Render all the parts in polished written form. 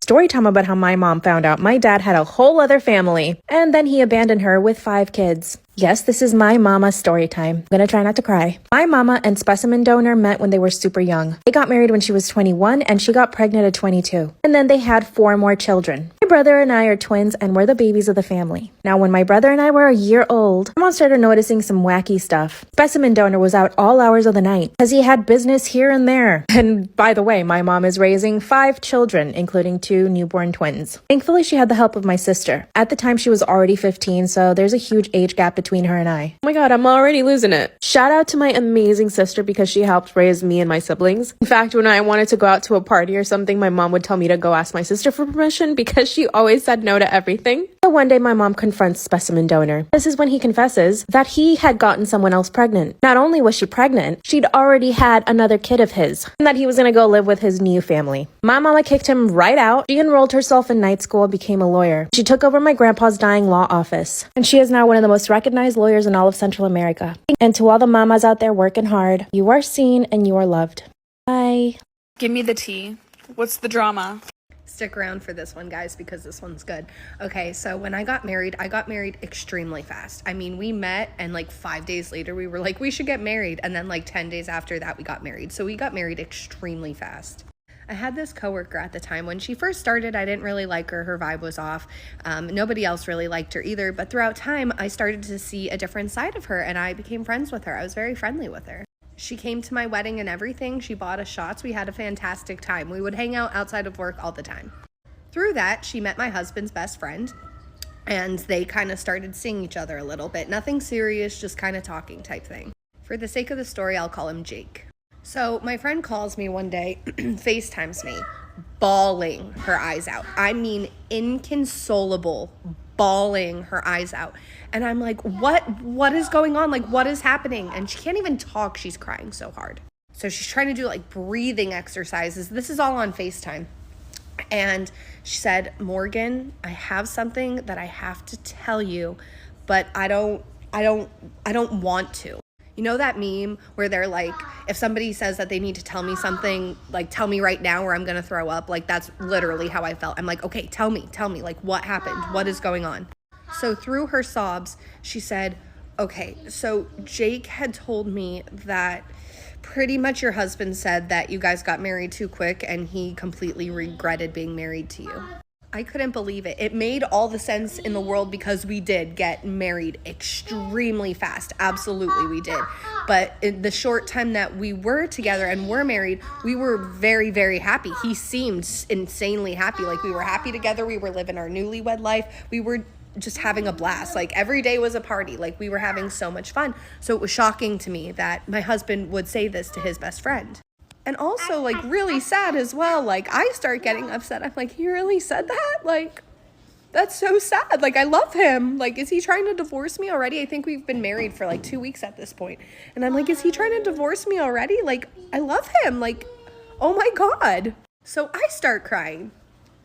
Story time about how my mom found out my dad had a whole other family, and then he abandoned her with 5 kids. Yes, this is my mama's story time. I'm gonna try not to cry. My mama and specimen donor met when they were super young. They got married when she was 21 and she got pregnant at 22. And then they had 4 more children. My brother and I are twins and we're the babies of the family. Now, when my brother and I were a year old, my mom started noticing some wacky stuff. Specimen donor was out all hours of the night because he had business here and there. And by the way, my mom is raising 5 children, including 2 newborn twins. Thankfully, she had the help of my sister. At the time, she was already 15, so there's a huge age gap between her and I. Oh my god, I'm already losing it. Shout out to my amazing sister because she helped raise me and my siblings. In fact, when I wanted to go out to a party or something, my mom would tell me to go ask my sister for permission because she always said no to everything. So one day my mom confronts specimen donor. This is when he confesses that he had gotten someone else pregnant. Not only was she pregnant, she'd already had another kid of his, and that he was gonna go live with his new family. My mama kicked him right out. She enrolled herself in night school and became a lawyer. She took over my grandpa's dying law office, and she is now one of the most recognized lawyers in all of Central America. And to all the mamas out there working hard, you are seen and you are loved. Bye. Give me the tea. What's the drama? Stick around for this one, guys, because this one's good. Okay, so when I got married extremely fast. I mean, we met and like 5 days later we were like, we should get married. And then like 10 days after that, we got married. So we got married extremely fast. I had this coworker at the time. When she first started, I didn't really like her. Her vibe was off. Nobody else really liked her either. But throughout time, I started to see a different side of her and I became friends with her. I was very friendly with her. She came to my wedding and everything. She bought us shots. We had a fantastic time. We would hang out outside of work all the time. Through that, she met my husband's best friend and they kind of started seeing each other a little bit. Nothing serious, just kind of talking type thing. For the sake of the story, I'll call him Jake. So my friend calls me one day, FaceTimes me, bawling her eyes out. I mean, inconsolable, bawling her eyes out. And I'm like, what is going on? Like, what is happening? And she can't even talk. She's crying so hard. So she's trying to do like breathing exercises. This is all on FaceTime. And she said, Morgan, I have something that I have to tell you, but I don't want to. You know that meme where they're like, if somebody says that they need to tell me something, like tell me right now or I'm going to throw up. Like that's literally how I felt. I'm like, okay, tell me, like what happened? What is going on? So through her sobs, she said, okay, so Jake had told me that pretty much your husband said that you guys got married too quick and he completely regretted being married to you. I couldn't believe it. It made all the sense in the world because we did get married extremely fast. Absolutely, we did. But in the short time that we were together and were married, we were very, very happy. He seemed insanely happy. Like we were happy together. We were living our newlywed life. We were just having a blast. Like every day was a party. Like we were having so much fun. So it was shocking to me that my husband would say this to his best friend. And also like really sad as well. Like I start getting upset. I'm like, he really said that? Like that's so sad. Like I love him. Like is he trying to divorce me already? I think we've been married for like 2 weeks at this point. And I'm like, is he trying to divorce me already? Like I love him. Like, oh my God. So I start crying.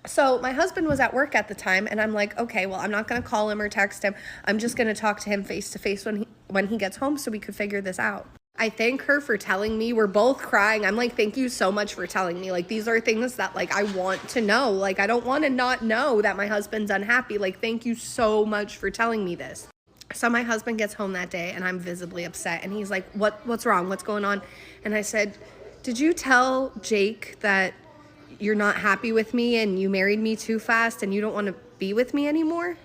So my husband was at work at the time and I'm like, okay, well, I'm not going to call him or text him. I'm just going to talk to him face to face when he gets home so we could figure this out. I thank her for telling me. We're both crying. I'm like, thank you so much for telling me. Like, these are things that like I want to know. Like, I don't want to not know that my husband's unhappy. Like, thank you so much for telling me this. So my husband gets home that day and I'm visibly upset. And he's like, what's wrong? What's going on? And I said, did you tell Jake that you're not happy with me and you married me too fast and you don't want to be with me anymore?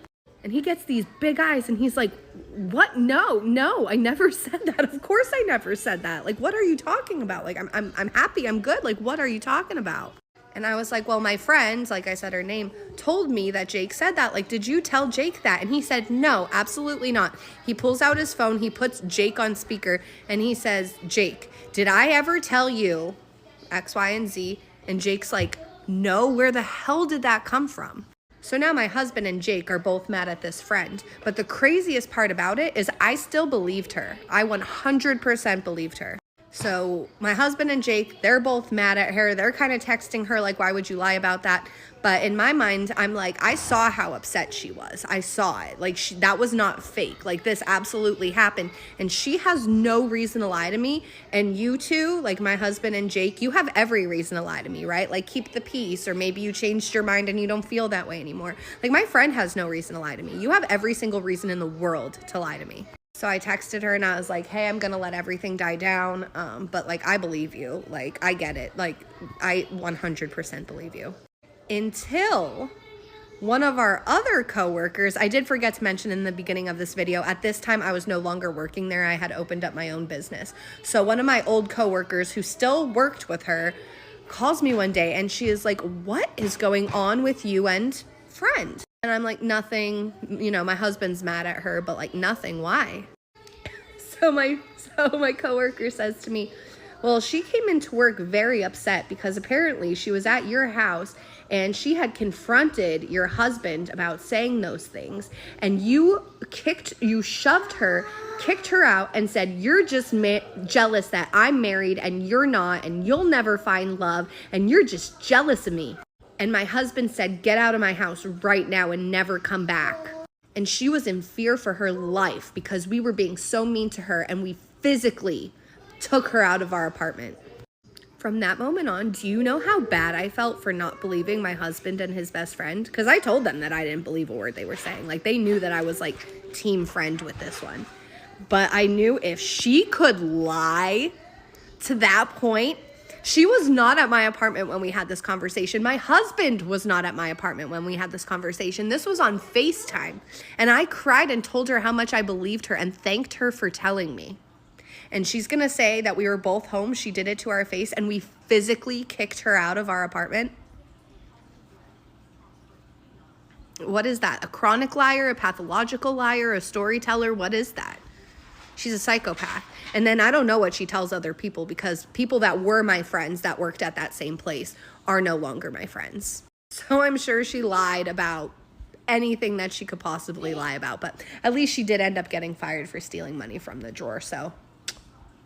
And he gets these big eyes and he's like, what? No, I never said that. Of course I never said that. Like, what are you talking about? Like, I'm happy. I'm good. Like, what are you talking about? And I was like, well, my friend, like I said her name, told me that Jake said that. Like, did you tell Jake that? And he said, no, absolutely not. He pulls out his phone. He puts Jake on speaker and he says, Jake, did I ever tell you X, Y, and Z? And Jake's like, no, where the hell did that come from? So now my husband and Jake are both mad at this friend. But the craziest part about it is I still believed her. I 100% believed her. So my husband and Jake, they're both mad at her. They're kind of texting her like, why would you lie about that? But in my mind, I'm like, I saw how upset she was. I saw it. Like, that was not fake. Like, this absolutely happened. And she has no reason to lie to me. And you two, like my husband and Jake, you have every reason to lie to me, right? Like, keep the peace, or maybe you changed your mind and you don't feel that way anymore. Like, my friend has no reason to lie to me. You have every single reason in the world to lie to me. So I texted her and I was like, hey, I'm going to let everything die down. But like, I believe you. Like, I get it. Like, I 100% believe you. Until one of our other coworkers, I did forget to mention in the beginning of this video, at this time I was no longer working there. I had opened up my own business. So one of my old coworkers who still worked with her calls me one day and she is like, what is going on with you and friend? And I'm like, nothing, you know, my husband's mad at her, but like, nothing, why? So my coworker says to me, well, she came into work very upset because apparently she was at your house and she had confronted your husband about saying those things, and you shoved her, kicked her out, and said, you're just jealous that I'm married and you're not, and you'll never find love, and you're just jealous of me. And my husband said, get out of my house right now and never come back. And she was in fear for her life because we were being so mean to her, and we physically took her out of our apartment. From that moment on, do you know how bad I felt for not believing my husband and his best friend? Because I told them that I didn't believe a word they were saying. Like, they knew that I was like team friend with this one. But I knew if she could lie to that point. She was not at my apartment when we had this conversation. My husband was not at my apartment when we had this conversation. This was on FaceTime. And I cried and told her how much I believed her and thanked her for telling me. And she's going to say that we were both home. She did it to our face and we physically kicked her out of our apartment. What is that? A chronic liar, a pathological liar, a storyteller? What is that? She's a psychopath. And then I don't know what she tells other people, because people that were my friends that worked at that same place are no longer my friends. So I'm sure she lied about anything that she could possibly lie about. But at least she did end up getting fired for stealing money from the drawer. So,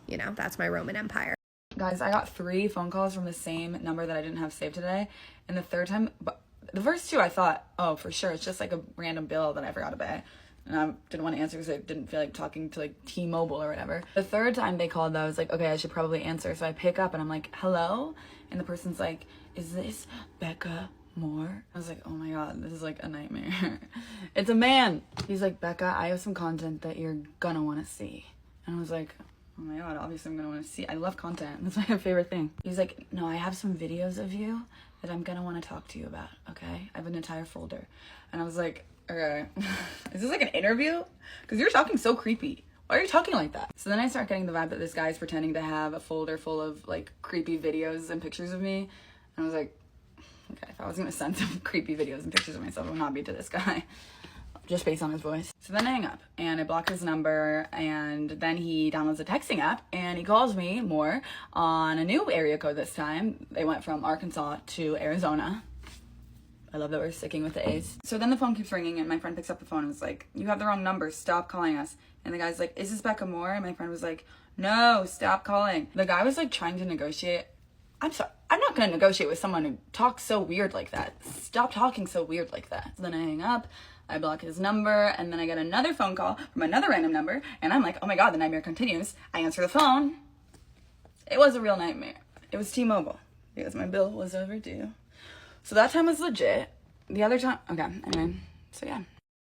you know, that's my Roman Empire. Guys, I got 3 phone calls from the same number that I didn't have saved today. And the third time, but the first 2 I thought, oh, for sure, it's just like a random bill that I forgot to pay. And I didn't want to answer because I didn't feel like talking to like T-Mobile or whatever. The third time they called, though, I was like, okay, I should probably answer. So I pick up and I'm like, hello? And the person's like, is this Becca Moore? I was like, oh my God, this is like a nightmare. It's a man. He's like, Becca, I have some content that you're gonna want to see. And I was like, oh my God, obviously I'm gonna want to see. I love content. That's my favorite thing. He's like, no, I have some videos of you that I'm gonna want to talk to you about, okay? I have an entire folder. And I was like, okay, is this like an interview? Because you're talking so creepy. Why are you talking like that? So then I start getting the vibe that this guy's pretending to have a folder full of like creepy videos and pictures of me. And I was like, okay, if I was gonna send some creepy videos and pictures of myself, it would not be to this guy. Just based on his voice. So then I hang up and I block his number, and then he downloads a texting app and he calls me more on a new area code this time. They went from Arkansas to Arizona. I love that we're sticking with the A's. So then the phone keeps ringing and my friend picks up the phone and was like, you have the wrong number, stop calling us. And the guy's like, is this Becca Moore? And my friend was like, no, stop calling. The guy was like trying to negotiate. I'm sorry, I'm not gonna negotiate with someone who talks so weird like that. Stop talking so weird like that. So then I hang up, I block his number, and then I get another phone call from another random number, and I'm like, oh my God, the nightmare continues. I answer the phone. It was a real nightmare. It was T-Mobile because my bill was overdue. So that time was legit. The other time, okay, anyway, so yeah.